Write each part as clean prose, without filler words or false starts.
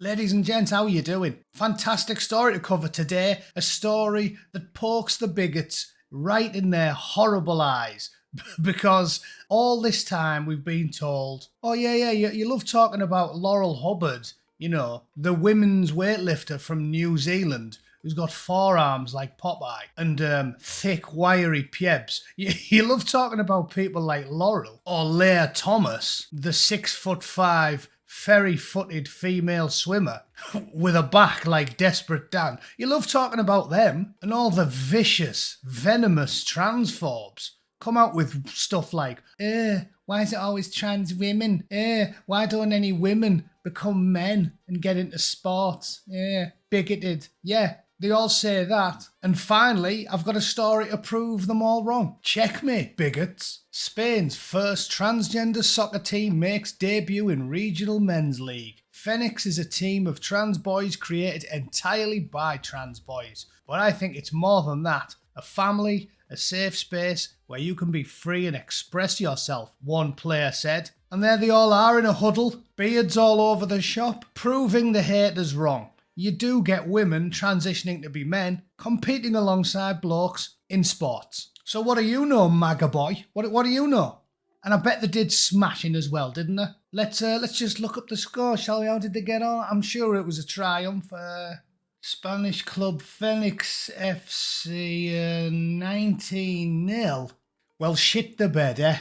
Ladies and gents, how are you doing? Fantastic story to cover today. A story that pokes the bigots right in their horrible eyes. Because all this time we've been told, oh yeah, you love talking about Laurel Hubbard, you know, the women's weightlifter from New Zealand who's got forearms like Popeye and thick, wiry pubes. You love talking about people like Laurel or Leah Thomas, the 6'5", ferry-footed female swimmer with a back like Desperate Dan. You love talking about them, and all the vicious, venomous transphobes come out with stuff like, why is it always trans women? Why don't any women become men and get into sports? Bigoted. Yeah, they all say that. And finally, I've got a story to prove them all wrong. Checkmate, bigots. Spain's first transgender soccer team makes debut in Regional Men's League. Phoenix is a team of trans boys created entirely by trans boys. But I think it's more than that. A family, a safe space where you can be free and express yourself, one player said. And there they all are in a huddle, beards all over the shop, proving the haters wrong. You do get women transitioning to be men, competing alongside blokes in sports. So what do you know, MAGA boy? What do you know? And I bet they did smashing as well, didn't they? Let's just look up the score, shall we? How did they get on? I'm sure it was a triumph. Spanish club Phoenix FC 19-0. Well, shit the bed, eh?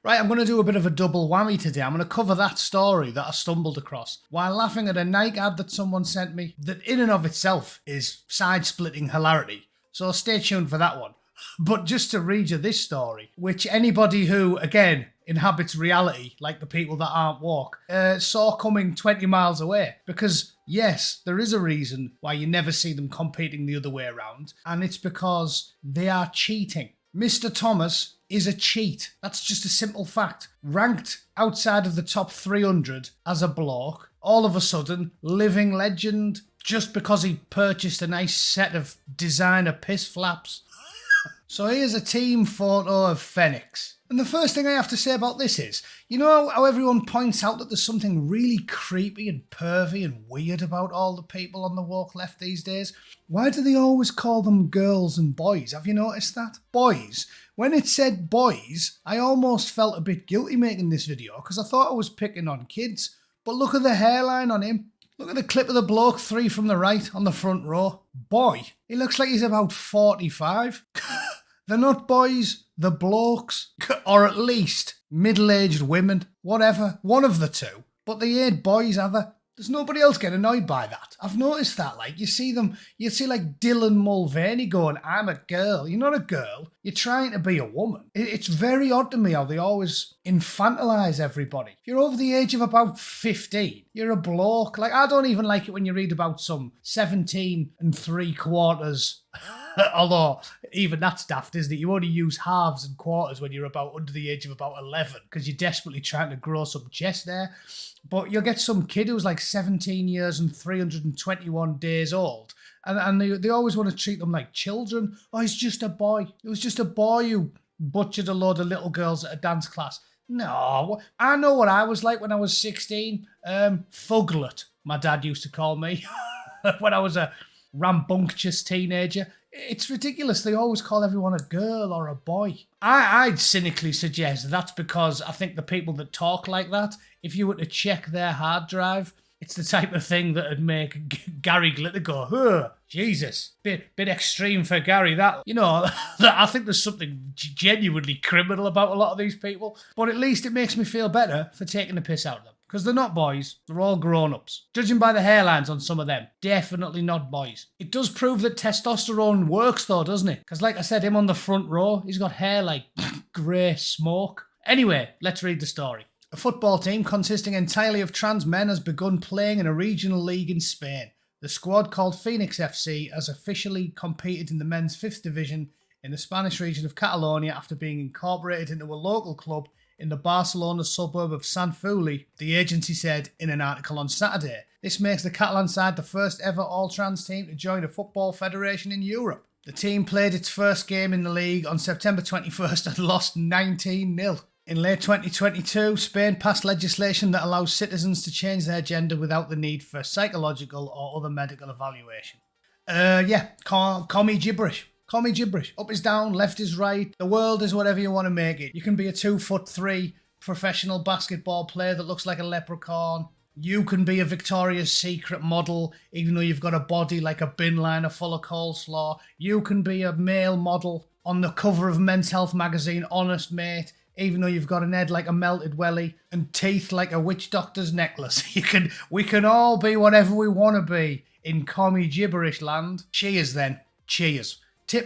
Right, I'm going to do a bit of a double whammy today. I'm going to cover that story that I stumbled across while laughing at a Nike ad that someone sent me that in and of itself is side-splitting hilarity. So stay tuned for that one. But just to read you this story, which anybody who, again, inhabits reality, like the people that aren't woke, saw coming 20 miles away. Because, yes, there is a reason why you never see them competing the other way around, and it's because they are cheating. Mr. Thomas is a cheat. That's just a simple fact. Ranked outside of the top 300 as a bloke, all of a sudden, living legend, just because he purchased a nice set of designer piss flaps. So here's a team photo of Phoenix. And the first thing I have to say about this is, you know how everyone points out that there's something really creepy and pervy and weird about all the people on the woke left these days? Why do they always call them girls and boys? Have you noticed that? Boys. When it said boys, I almost felt a bit guilty making this video because I thought I was picking on kids. But look at the hairline on him. Look at the clip of the bloke 3 from the right on the front row. Boy, he looks like he's about 45. They're not boys, they're blokes. Or at least middle-aged women. Whatever. One of the two. But they ain't boys, are they? There's nobody else getting annoyed by that. I've noticed that, like, you see like Dylan Mulvaney going, I'm a girl. You're not a girl. You're trying to be a woman. It's very odd to me how they always infantilise everybody. If you're over the age of about 15, you're a bloke. Like, I don't even like it when you read about some 17 3/4. Although, even that's daft, isn't it? You only use halves and quarters when you're about under the age of about 11 because you're desperately trying to grow some chest there. But you'll get some kid who's like 17 years and 321 days old. And they always want to treat them like children. Oh, he's just a boy. It was just a boy who butchered a load of little girls at a dance class. No, I know what I was like when I was 16. Thuglet, my dad used to call me when I was a rambunctious teenager. It's ridiculous. They always call everyone a girl or a boy. I'd cynically suggest that's because I think the people that talk like that, if you were to check their hard drive, it's the type of thing that would make Gary Glitter go, huh, Jesus, bit extreme for Gary. That, you know, I think there's something genuinely criminal about a lot of these people. But at least it makes me feel better for taking the piss out of them. Because they're not boys, they're all grown-ups. Judging by the hairlines on some of them, definitely not boys. It does prove that testosterone works though, doesn't it? Because like I said, him on the front row, he's got hair like grey smoke. Anyway, let's read the story. A football team consisting entirely of trans men has begun playing in a regional league in Spain. The squad, called Phoenix FC, has officially competed in the men's 5th division in the Spanish region of Catalonia after being incorporated into a local club in the Barcelona suburb of Sant Feliu, the agency said in an article on Saturday. This makes the Catalan side the first ever all-trans team to join a football federation in Europe. The team played its first game in the league on September 21st and lost 19-0. In late 2022, Spain passed legislation that allows citizens to change their gender without the need for psychological or other medical evaluation. Call me gibberish. Call me gibberish. Up is down, left is right. The world is whatever you want to make it. You can be a 2'3" professional basketball player that looks like a leprechaun. You can be a Victoria's Secret model, even though you've got a body like a bin liner full of coleslaw. You can be a male model on the cover of Men's Health magazine, Honest Mate, even though you've got an head like a melted welly and teeth like a witch doctor's necklace. We can all be whatever we want to be in commie gibberish land. Cheers then. Cheers.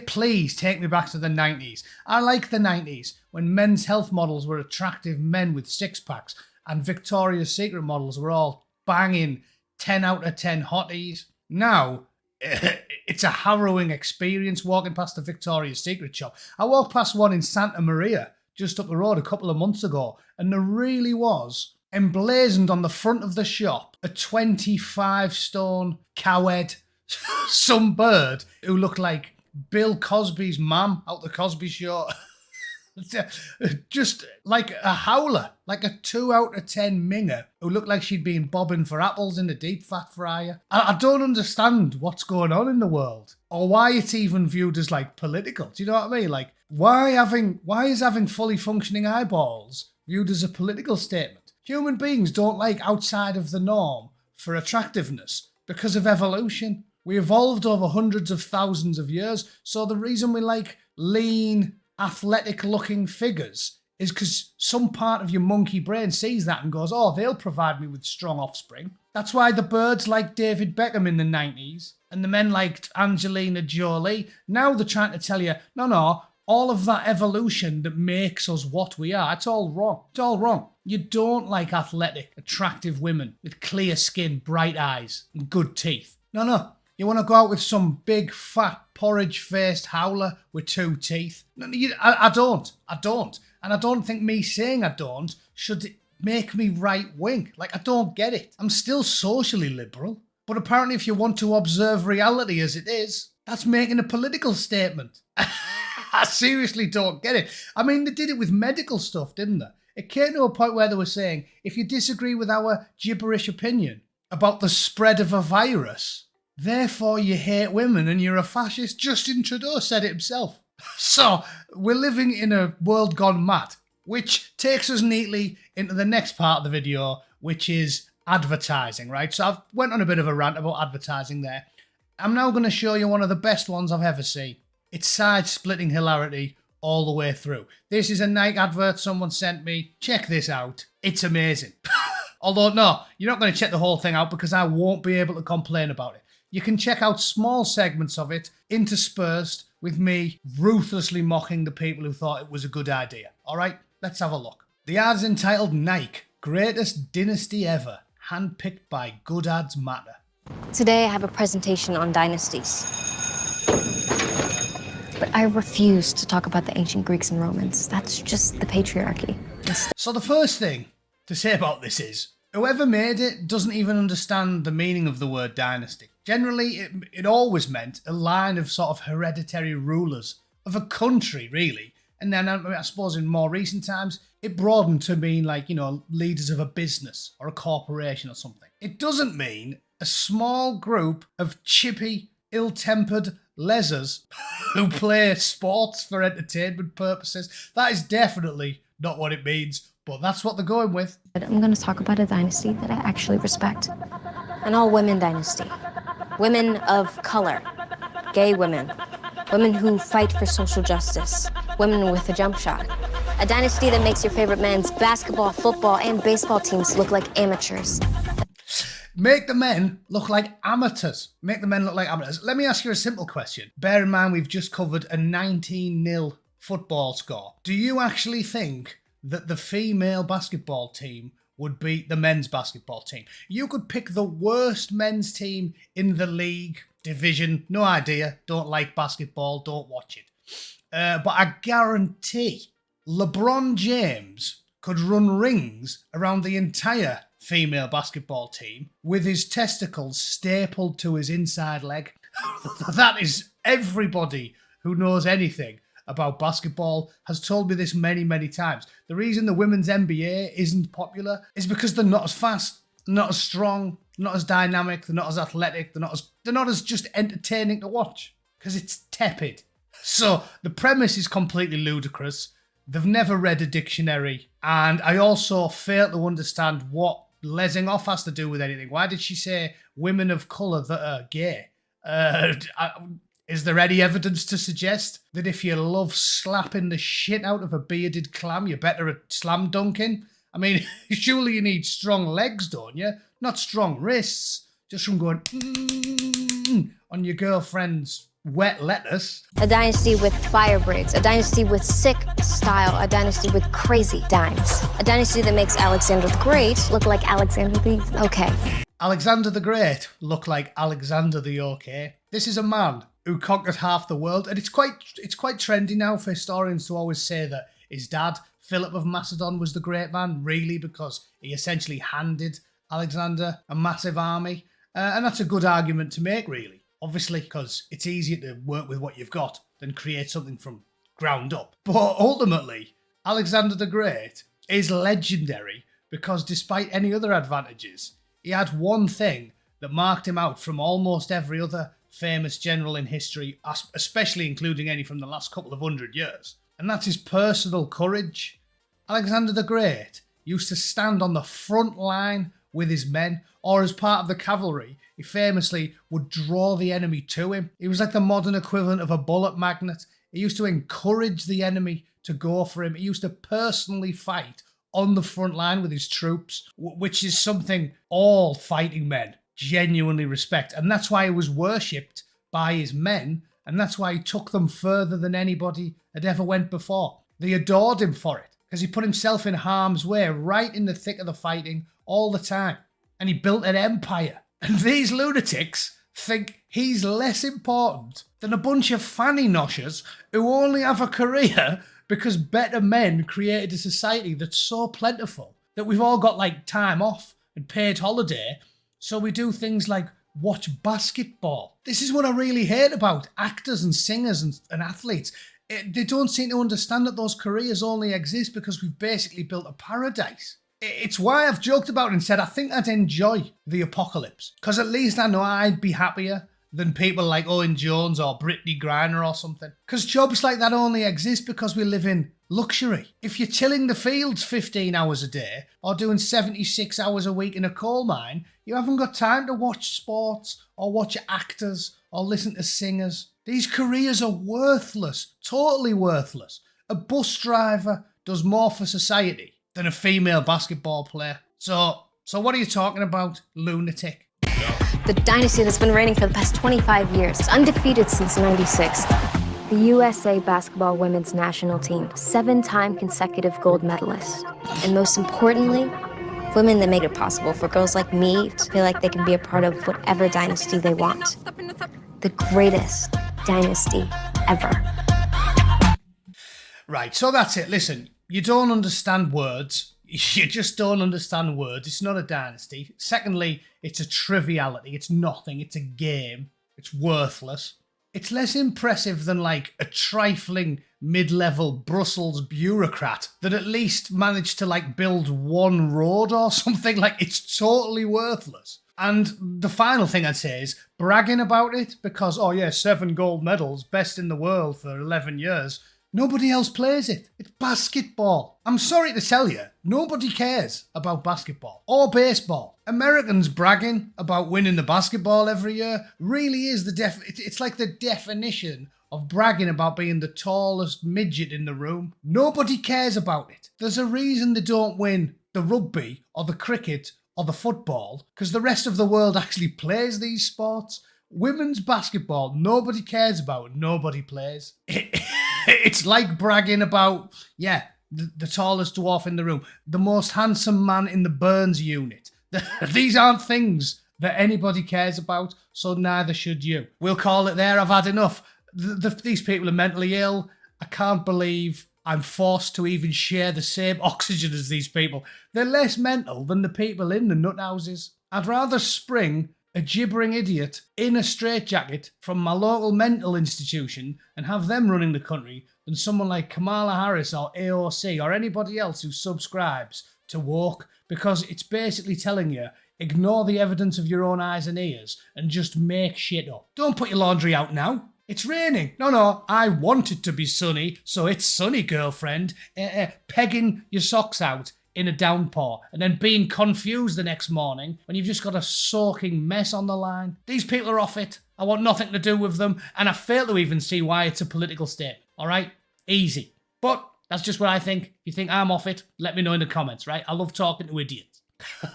Please take me back to the 90s. I like the 90s, when Men's Health models were attractive men with six-packs and Victoria's Secret models were all banging 10 out of 10 hotties. Now, it's a harrowing experience walking past the Victoria's Secret shop. I walked past one in Santa Maria just up the road a couple of months ago, and there really was, emblazoned on the front of the shop, a 25-stone cowhead, some bird who looked like Bill Cosby's mum out the Cosby Show. Just like a howler, like a 2 out of 10 minger who looked like she'd been bobbing for apples in a deep fat fryer. I don't understand what's going on in the world, or why it's even viewed as like political. Do you know what I mean? Like, why is having fully functioning eyeballs viewed as a political statement? Human beings don't like outside of the norm for attractiveness because of evolution. We evolved over hundreds of thousands of years, so the reason we like lean, athletic-looking figures is because some part of your monkey brain sees that and goes, oh, they'll provide me with strong offspring. That's why the birds liked David Beckham in the 90s, and the men liked Angelina Jolie. Now they're trying to tell you, no, all of that evolution that makes us what we are, it's all wrong. It's all wrong. You don't like athletic, attractive women with clear skin, bright eyes, and good teeth. No. You want to go out with some big, fat, porridge-faced howler with 2 teeth? No, I don't. And I don't think me saying I don't should make me right-wing. Like, I don't get it. I'm still socially liberal. But apparently if you want to observe reality as it is, that's making a political statement. I seriously don't get it. I mean, they did it with medical stuff, didn't they? It came to a point where they were saying, if you disagree with our gibberish opinion about the spread of a virus, therefore you hate women and you're a fascist. Justin Trudeau said it himself. So we're living in a world gone mad, which takes us neatly into the next part of the video, which is advertising, right? So I've went on a bit of a rant about advertising there. I'm now going to show you one of the best ones I've ever seen. It's side-splitting hilarity all the way through. This is a Nike advert someone sent me. Check this out. It's amazing. Although, no, you're not going to check the whole thing out because I won't be able to complain about it. You can check out small segments of it, interspersed with me ruthlessly mocking the people who thought it was a good idea. All right, let's have a look. The ad's entitled Nike, Greatest Dynasty Ever, handpicked by Good Ads Matter. Today I have a presentation on dynasties. But I refuse to talk about the ancient Greeks and Romans. That's just the patriarchy. So the first thing to say about this is, whoever made it doesn't even understand the meaning of the word dynasty. Generally, it always meant a line of sort of hereditary rulers of a country, really. And then I suppose in more recent times, it broadened to mean like, leaders of a business or a corporation or something. It doesn't mean a small group of chippy, ill-tempered lezers who play sports for entertainment purposes. That is definitely not what it means, but that's what they're going with. I'm going to talk about a dynasty that I actually respect. An all-women dynasty. Women of color. Gay women. Women who fight for social justice. Women with a jump shot. A dynasty that makes your favorite men's basketball, football, and baseball teams look like amateurs. Make the men look like amateurs. Make the men look like amateurs. Let me ask you a simple question. Bear in mind we've just covered a 19-0 football score. Do you actually think that the female basketball team would beat the men's basketball team? You could pick the worst men's team in the league, division, no idea, don't like basketball, don't watch it. But I guarantee LeBron James could run rings around the entire female basketball team with his testicles stapled to his inside leg. That is everybody who knows anything about basketball has told me this many, many times. The reason the women's NBA isn't popular is because they're not as fast, not as strong, not as dynamic, they're not as athletic, they're not as just entertaining to watch because it's tepid. So the premise is completely ludicrous. They've never read a dictionary, and I also fail to understand what lesing off has to do with anything. Why did she say women of colour that are gay? Is there any evidence to suggest that if you love slapping the shit out of a bearded clam, you're better at slam dunking? I mean, surely you need strong legs, don't you? Not strong wrists, just from going on your girlfriend's wet lettuce. A dynasty with fire braids, a dynasty with sick style, a dynasty with crazy dimes, a dynasty that makes Alexander the Great look like Alexander the Okay. Alexander the Great looked like Alexander the Okay. This is a man who conquered half the world, and it's quite trendy now for historians to always say that his dad, Philip of Macedon, was the great man, really, because he essentially handed Alexander a massive army, and that's a good argument to make, really. Obviously, because it's easier to work with what you've got than create something from ground up. But ultimately, Alexander the Great is legendary because despite any other advantages, he had one thing that marked him out from almost every other famous general in history, especially including any from the last couple of 100 years. And that's his personal courage. Alexander the Great used to stand on the front line with his men, or as part of the cavalry, he famously would draw the enemy to him. He was like the modern equivalent of a bullet magnet. He used to encourage the enemy to go for him. He used to personally fight on the front line with his troops, which is something all fighting men genuinely respect. And that's why he was worshipped by his men, and that's why he took them further than anybody had ever went before. They adored him for it, because he put himself in harm's way right in the thick of the fighting all the time. And he built an empire. And these lunatics think he's less important than a bunch of fanny noshers who only have a career because better men created a society that's so plentiful that we've all got like time off and paid holiday, so we do things like watch basketball. This is what I really hate about actors and singers and athletes. They don't seem to understand that those careers only exist because we've basically built a paradise. It's why I've joked about it and said I think I'd enjoy the apocalypse, because at least I know I'd be happier than people like Owen Jones or Brittany Griner or something. Because jobs like that only exist because we live in luxury. If you're tilling the fields 15 hours a day or doing 76 hours a week in a coal mine, you haven't got time to watch sports or watch actors or listen to singers. These careers are worthless, totally worthless. A bus driver does more for society than a female basketball player. So what are you talking about, lunatic? The dynasty that's been reigning for the past 25 years. It's undefeated since '96. The USA basketball women's national team, 7-time consecutive gold medalist. And most importantly, women that made it possible for girls like me to feel like they can be a part of whatever dynasty they want. The greatest dynasty ever. Right, so that's it. Listen, you don't understand words. You just don't understand words. It's not a dynasty. Secondly, it's a triviality. It's nothing. It's a game. It's worthless. It's less impressive than like a trifling mid-level Brussels bureaucrat that at least managed to like build one road or something. Like, it's totally worthless. And the final thing I'd say is bragging about it because, oh yeah, 7 gold medals, best in the world for 11 years. Nobody else plays it. It's basketball. I'm sorry to tell you, nobody cares about basketball or baseball. Americans bragging about winning the basketball every year really is it's like the definition of bragging about being the tallest midget in the room. Nobody cares about it. There's a reason they don't win the rugby or the cricket or the football, because the rest of the world actually plays these sports. Women's basketball, nobody cares about, nobody plays. It's like bragging about, the tallest dwarf in the room, the most handsome man in the Burns unit. These aren't things that anybody cares about, so neither should you. We'll call it there. I've had enough. These people are mentally ill. I can't believe I'm forced to even share the same oxygen as these people. They're less mental than the people in the nut houses. I'd rather spring a gibbering idiot in a straitjacket from my local mental institution and have them running the country than someone like Kamala Harris or AOC or anybody else who subscribes to woke, because it's basically telling you, ignore the evidence of your own eyes and ears and just make shit up. Don't put your laundry out now. It's raining. No, I want it to be sunny, so it's sunny, girlfriend. Pegging your socks out in a downpour and then being confused the next morning when you've just got a soaking mess on the line. These people are off it. I want nothing to do with them, and I fail to even see why it's a political statement. All right? Easy. But that's just what I think. If you think I'm off it, let me know in the comments, right? I love talking to idiots.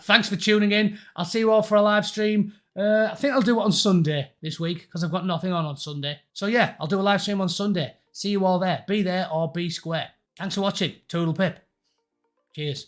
Thanks for tuning in. I'll see you all for a live stream. I think I'll do it on Sunday this week because I've got nothing on Sunday. So yeah, I'll do a live stream on Sunday. See you all there. Be there or be square. Thanks for watching. Toodle pip. Cheers.